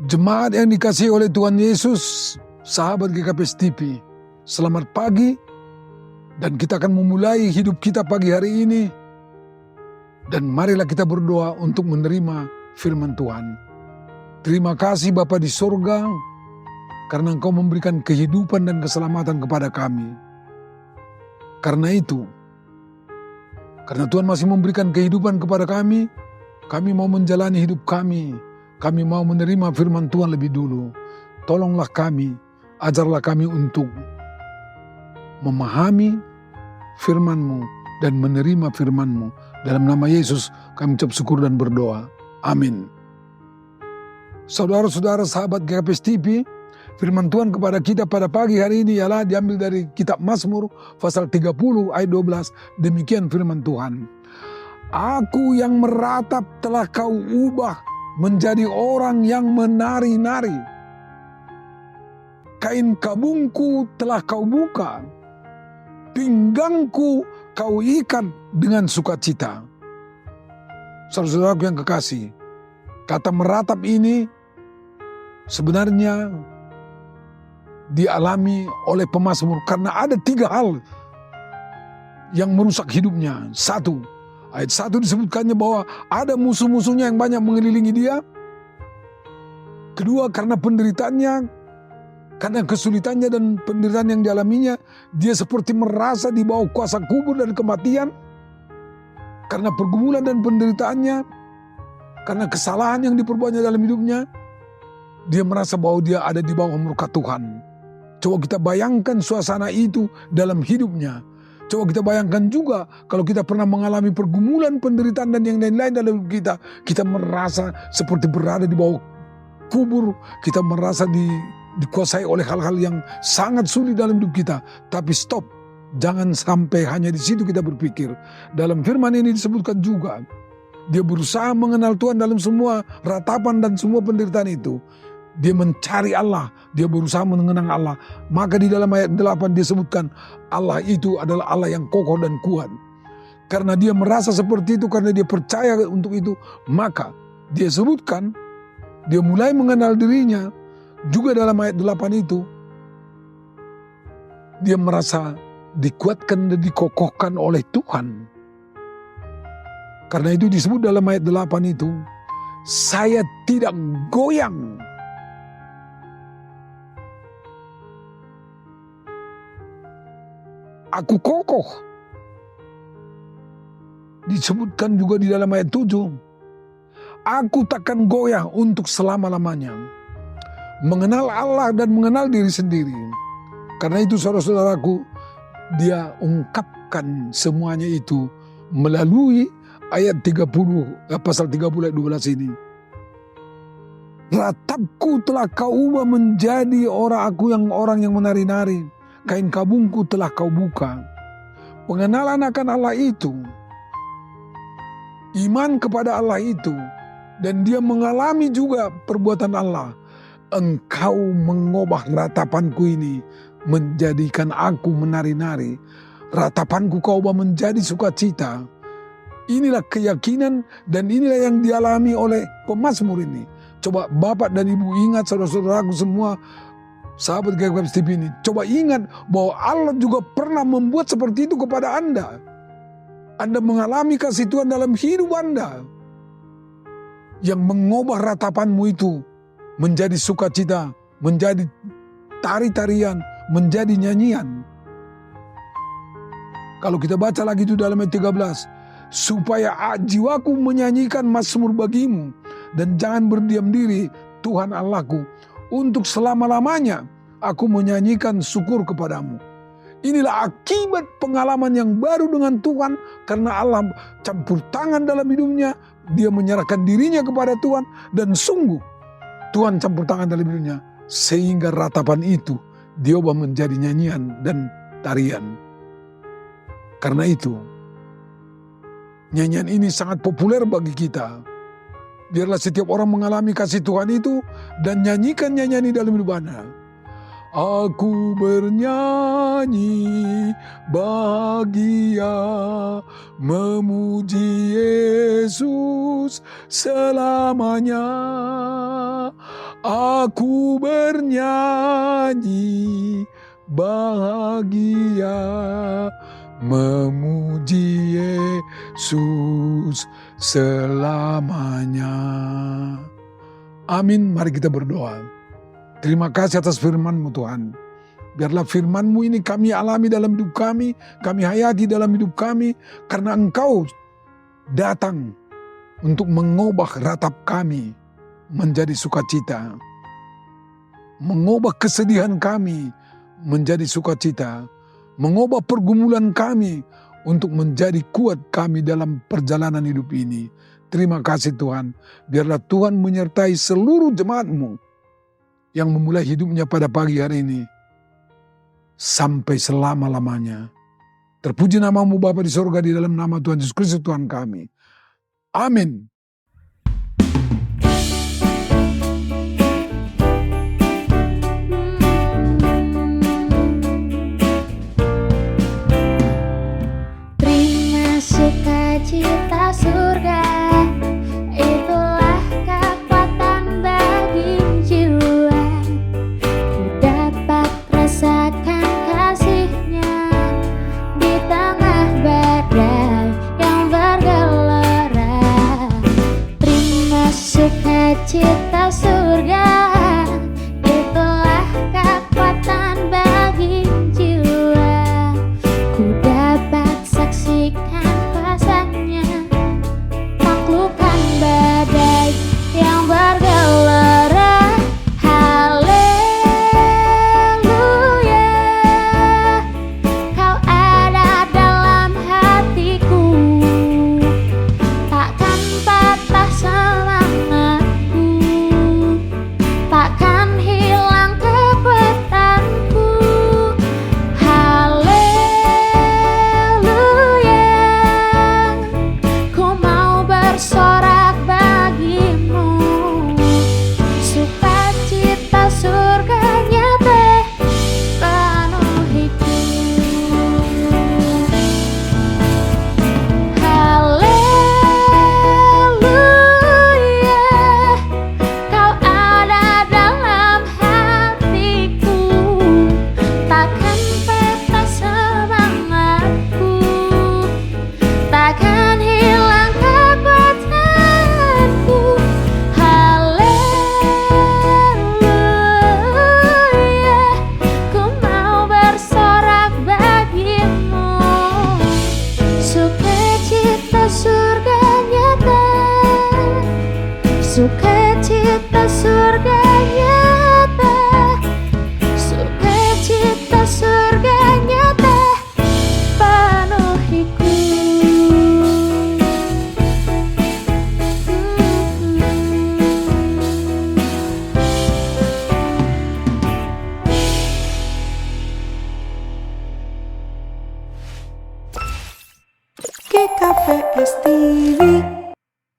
Jemaat yang dikasihi oleh Tuhan Yesus, sahabat GKPS TV, selamat pagi, dan kita akan memulai hidup kita pagi hari ini. Dan marilah kita berdoa untuk menerima firman Tuhan. Terima kasih Bapa di sorga, karena Engkau memberikan kehidupan dan keselamatan kepada kami. Karena itu, karena Tuhan masih memberikan kehidupan kepada kami mau menjalani hidup kami. Kami mau menerima firman Tuhan lebih dulu. Tolonglah kami, ajarlah kami untuk memahami firman-Mu dan menerima firman-Mu. Dalam nama Yesus kami ucap syukur dan berdoa. Amin. Saudara-saudara sahabat GKPS TV, firman Tuhan kepada kita pada pagi hari ini ialah diambil dari kitab Mazmur pasal 30 ayat 12. Demikian firman Tuhan. Aku yang meratap telah Kau ubah menjadi orang yang menari-nari. Kain kabungku telah Kau buka, pinggangku Kau ikat dengan sukacita. Saudara-saudaraku yang kekasih, kata meratap ini sebenarnya dialami oleh pemazmur karena ada 3 hal yang merusak hidupnya. 1, ayat 1 disebutkannya bahwa ada musuh-musuhnya yang banyak mengelilingi dia. 2, karena penderitaannya, karena kesulitannya dan penderitaan yang dialaminya, dia seperti merasa di bawah kuasa kubur dan kematian. Karena pergumulan dan penderitaannya, karena kesalahan yang diperbuatnya dalam hidupnya, dia merasa bahwa dia ada di bawah murka Tuhan. Coba kita bayangkan suasana itu dalam hidupnya. Coba kita bayangkan juga kalau kita pernah mengalami pergumulan, penderitaan dan yang lain-lain dalam hidup kita. Kita merasa seperti berada di bawah kubur. Kita merasa dikuasai oleh hal-hal yang sangat sulit dalam hidup kita. Tapi stop, jangan sampai hanya di situ kita berpikir. Dalam firman ini disebutkan juga, dia berusaha mengenal Tuhan dalam semua ratapan dan semua penderitaan itu. Dia mencari Allah, dia berusaha mengenang Allah. Maka di dalam ayat 8 dia sebutkan Allah itu adalah Allah yang kokoh dan kuat. Karena dia merasa seperti itu, karena dia percaya untuk itu, maka dia sebutkan, dia mulai mengenal dirinya. Juga dalam ayat 8 itu, dia merasa dikuatkan dan dikokohkan oleh Tuhan. Karena itu disebut dalam ayat 8 itu, saya tidak goyang. Aku kokoh. Disebutkan juga di dalam ayat 7. Aku takkan goyah untuk selama-lamanya. Mengenal Allah dan mengenal diri sendiri. Karena itu saudara-saudaraku, dia ungkapkan semuanya itu melalui ayat 30, pasal 30 ayat 12 ini. Ratapku telah Kau ubah menjadi orang yang menari-nari. Kain kabungku telah Kau buka. Pengenalan akan Allah itu, iman kepada Allah itu, dan dia mengalami juga perbuatan Allah. Engkau mengubah ratapanku ini menjadikan aku menari-nari. Ratapanku Kau ubah menjadi sukacita. Inilah keyakinan dan inilah yang dialami oleh pemazmur ini. Coba Bapak dan Ibu ingat, saudara-saudaraku semua, sahabat GKPS TV ini, coba ingat bahwa Allah juga pernah membuat seperti itu kepada Anda. Anda mengalami kasih Tuhan dalam hidup Anda, yang mengubah ratapanmu itu menjadi sukacita, menjadi tari-tarian, menjadi nyanyian. Kalau kita baca lagi itu dalam ayat 13, supaya jiwaku menyanyikan mazmur bagimu, dan jangan berdiam diri Tuhan Allahku. Untuk selama-lamanya aku menyanyikan syukur kepadamu. Inilah akibat pengalaman yang baru dengan Tuhan. Karena Allah campur tangan dalam hidupnya. Dia menyerahkan dirinya kepada Tuhan. Dan sungguh Tuhan campur tangan dalam hidupnya. Sehingga ratapan itu diubah menjadi nyanyian dan tarian. Karena itu nyanyian ini sangat populer bagi kita. Biarlah setiap orang mengalami kasih Tuhan itu dan nyanyikan nyanyian ini dalam hidup Anda. Aku bernyanyi bahagia memuji Yesus selamanya. Aku bernyanyi bahagia memuji Yesus selamanya. Amin. Mari kita berdoa. Terima kasih atas firman-Mu Tuhan. Biarlah firman-Mu ini kami alami dalam hidup kami hayati dalam hidup kami, karena Engkau datang untuk mengubah ratap kami menjadi sukacita, mengubah kesedihan kami menjadi sukacita, mengubah pergumulan kami untuk menjadi kuat kami dalam perjalanan hidup ini. Terima kasih Tuhan. Biarlah Tuhan menyertai seluruh jemaat-Mu yang memulai hidupnya pada pagi hari ini sampai selama-lamanya. Terpuji nama-Mu Bapa di sorga, di dalam nama Tuhan Yesus Kristus Tuhan kami. Amin. Terima sukacita surga, itulah kekuatan bagi jiwa. Ku dapat rasakan kasih-Nya di tengah badai yang bergelora. Terima sukacita surga, itulah kekuatan bagi jiwa. Ku dapat saksikan kuasa-Nya, taklukkan badai yang bergelora. Haleluya, Kau ada dalam hatiku, takkan patah semangatku, takkan hilang kekuatanku. Haleluya, ku mau bersorak bagi-Mu, sukacita surga nyata penuhiku. Haleluya, Kau ada dalam hatiku, takkan patah semangatku, takkan hilang kekuatanku. Haleluya, ku mau bersorak bagi-Mu, sukacita surga nyata, sukacita surga